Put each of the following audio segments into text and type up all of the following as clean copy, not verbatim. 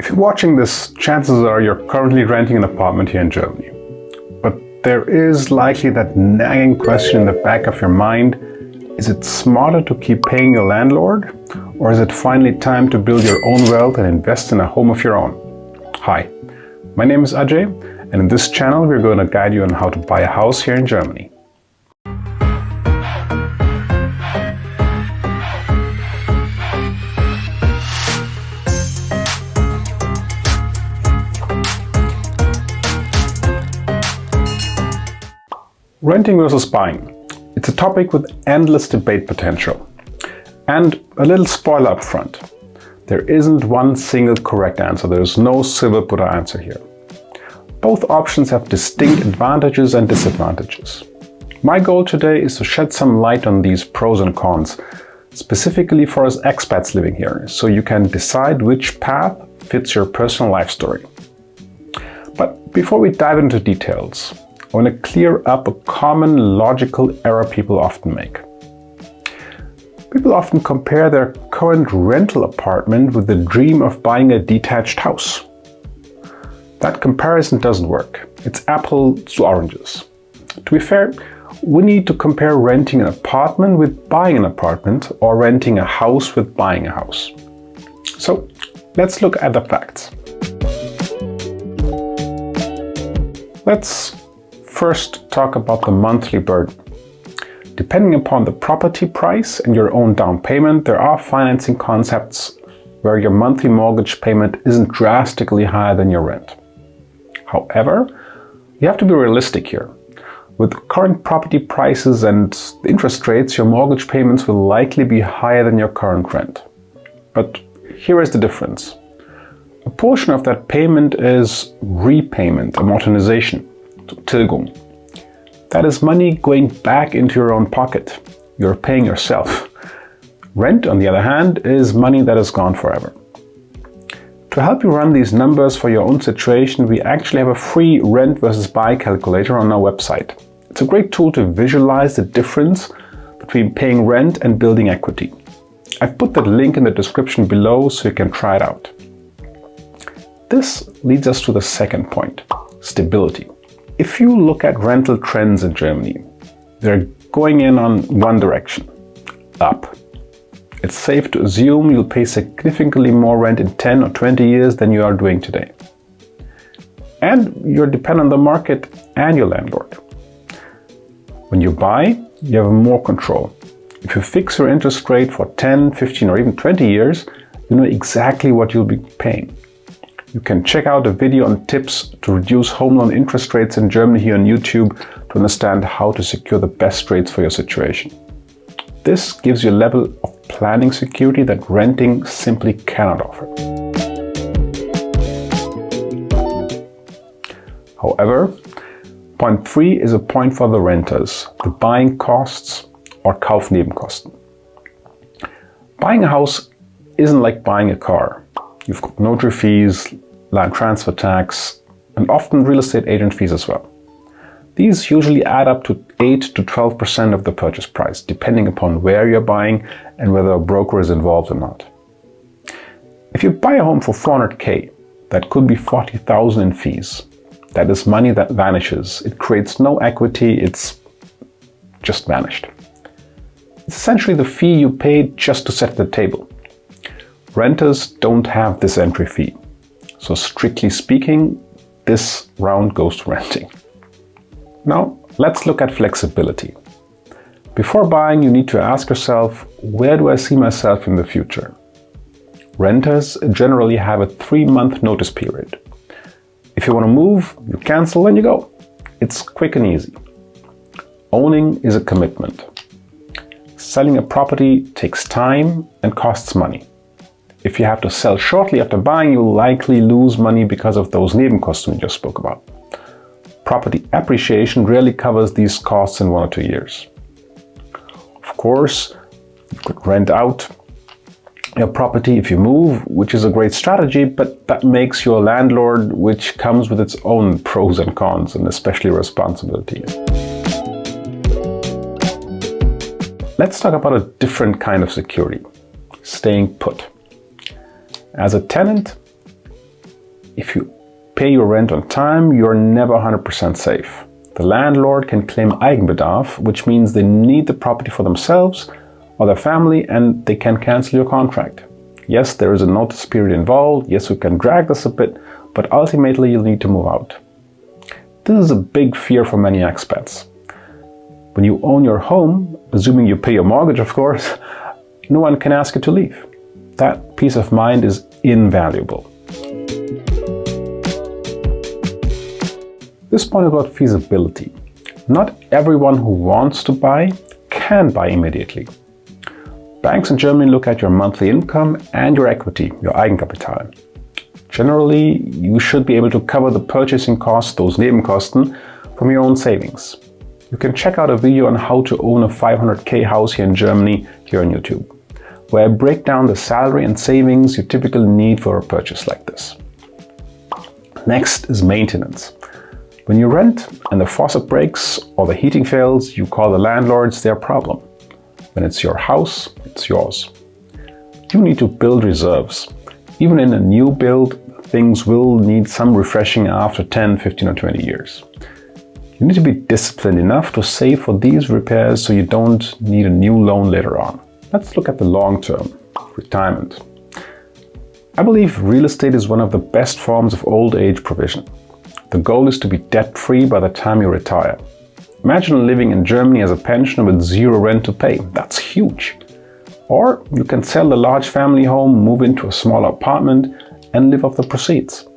If you're watching this, chances are you're currently renting an apartment here in Germany. But there is likely that nagging question in the back of your mind: is it smarter to keep paying your landlord, or is it finally time to build your own wealth and invest in a home of your own? Hi, my name is Ajay, and in this channel we're going to guide you on how to buy a house here in Germany. Renting versus buying. It's a topic with endless debate potential. And a little spoiler up front. There isn't one single correct answer. There's no silver bullet answer here. Both options have distinct advantages and disadvantages. My goal today is to shed some light on these pros and cons, specifically for us expats living here, so you can decide which path fits your personal life story. But before we dive into details, I want to clear up a common logical error people often make. People often compare their current rental apartment with the dream of buying a detached house. That comparison doesn't work. It's apples to oranges. To be fair, we need to compare renting an apartment with buying an apartment, or renting a house with buying a house. So let's look at the facts. Let's first talk about the monthly burden. Depending upon the property price and your own down payment, there are financing concepts where your monthly mortgage payment isn't drastically higher than your rent. However, you have to be realistic here. With current property prices and interest rates, your mortgage payments will likely be higher than your current rent. But here is the difference. A portion of that payment is repayment, amortization. Tilgung. That is money going back into your own pocket. You're paying yourself. Rent, on the other hand, is money that is gone forever. To help you run these numbers for your own situation, we actually have a free rent versus buy calculator on our website. It's a great tool to visualize the difference between paying rent and building equity. I've put that link in the description below so you can try it out. This leads us to the second point: stability. If you look at rental trends in Germany, they're going in on one direction: up. It's safe to assume you'll pay significantly more rent in 10 or 20 years than you are doing today. And you're dependent on the market and your landlord. When you buy, you have more control. If you fix your interest rate for 10, 15 or even 20 years, you know exactly what you'll be paying. You can check out a video on tips to reduce home loan interest rates in Germany here on YouTube to understand how to secure the best rates for your situation. This gives you a level of planning security that renting simply cannot offer. However, point 3 is a point for the renters: the buying costs, or Nebenkosten. Buying a house isn't like buying a car. You've got notary fees, land transfer tax, and often real estate agent fees as well. These usually add up to 8 to 12% of the purchase price, depending upon where you're buying and whether a broker is involved or not. If you buy a home for 400k, that could be 40,000 in fees. That is money that vanishes. It creates no equity, it's just vanished. It's essentially the fee you paid just to set the table. Renters don't have this entry fee. So strictly speaking, this round goes to renting. Now, let's look at flexibility. Before buying, you need to ask yourself, where do I see myself in the future? Renters generally have a 3-month notice period. If you want to move, you cancel and you go. It's quick and easy. Owning is a commitment. Selling a property takes time and costs money. If you have to sell shortly after buying, you'll likely lose money because of those Nebenkosten we just spoke about. Property appreciation rarely covers these costs in 1 or 2 years. Of course, you could rent out your property if you move, which is a great strategy, but that makes you a landlord, which comes with its own pros and cons, and especially responsibilities. Let's talk about a different kind of security: staying put. As a tenant, if you pay your rent on time, you're never 100% safe. The landlord can claim Eigenbedarf, which means they need the property for themselves or their family, and they can cancel your contract. Yes, there is a notice period involved. Yes, we can drag this a bit, but ultimately you'll need to move out. This is a big fear for many expats. When you own your home, assuming you pay your mortgage, of course, no one can ask you to leave. That peace of mind is invaluable. This point about feasibility. Not everyone who wants to buy can buy immediately. Banks in Germany look at your monthly income and your equity, your Eigenkapital. Generally, you should be able to cover the purchasing costs, those Nebenkosten, from your own savings. You can check out a video on how to own a 500k house here in Germany here on YouTube, where I break down the salary and savings you typically need for a purchase like this. Next is maintenance. When you rent and the faucet breaks or the heating fails, you call the landlords their problem. When it's your house, it's yours. You need to build reserves. Even in a new build, things will need some refreshing after 10, 15 or 20 years. You need to be disciplined enough to save for these repairs so you don't need a new loan later on. Let's look at the long term, retirement. I believe real estate is one of the best forms of old age provision. The goal is to be debt-free by the time you retire. Imagine living in Germany as a pensioner with zero rent to pay. That's huge. Or you can sell the large family home, move into a smaller apartment and live off the proceeds.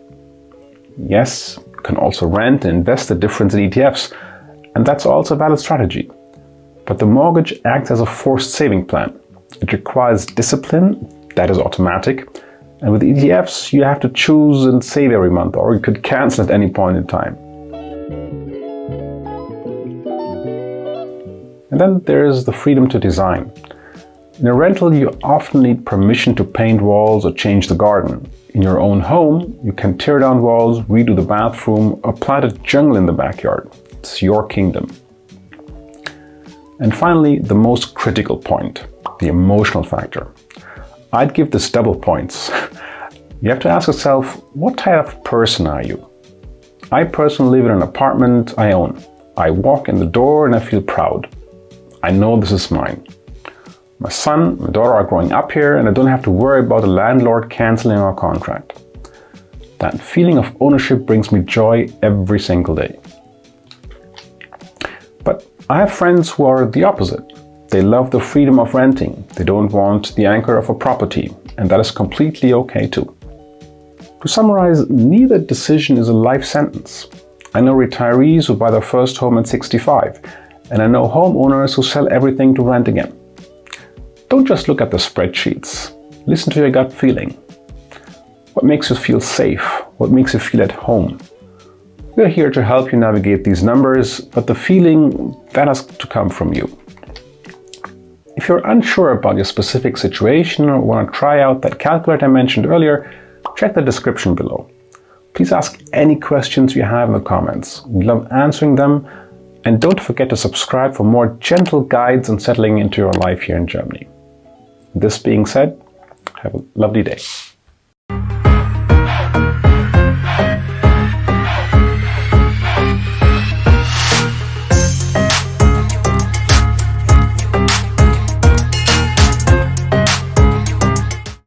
Yes, you can also rent and invest the difference in ETFs, and that's also a valid strategy. But the mortgage acts as a forced saving plan. It requires discipline, that is automatic, and with ETFs you have to choose and save every month, or you could cancel at any point in time. And then there is the freedom to design. In a rental, you often need permission to paint walls or change the garden. In your own home, you can tear down walls, redo the bathroom, or plant a jungle in the backyard. It's your kingdom. And finally, the most critical point, the emotional factor. I'd give this double points. You have to ask yourself, what type of person are you? I personally live in an apartment I own. I walk in the door and I feel proud. I know this is mine. My son, my daughter are growing up here and I don't have to worry about the landlord canceling our contract. That feeling of ownership brings me joy every single day. But I have friends who are the opposite. They love the freedom of renting. They don't want the anchor of a property, and that is completely okay too. To summarize, neither decision is a life sentence. I know retirees who buy their first home at 65, and I know homeowners who sell everything to rent again. Don't just look at the spreadsheets. Listen to your gut feeling. What makes you feel safe? What makes you feel at home? We're here to help you navigate these numbers, but the feeling, that has to come from you. If you're unsure about your specific situation or want to try out that calculator I mentioned earlier, check the description below. Please ask any questions you have in the comments. We love answering them. And don't forget to subscribe for more gentle guides on settling into your life here in Germany. This being said, have a lovely day.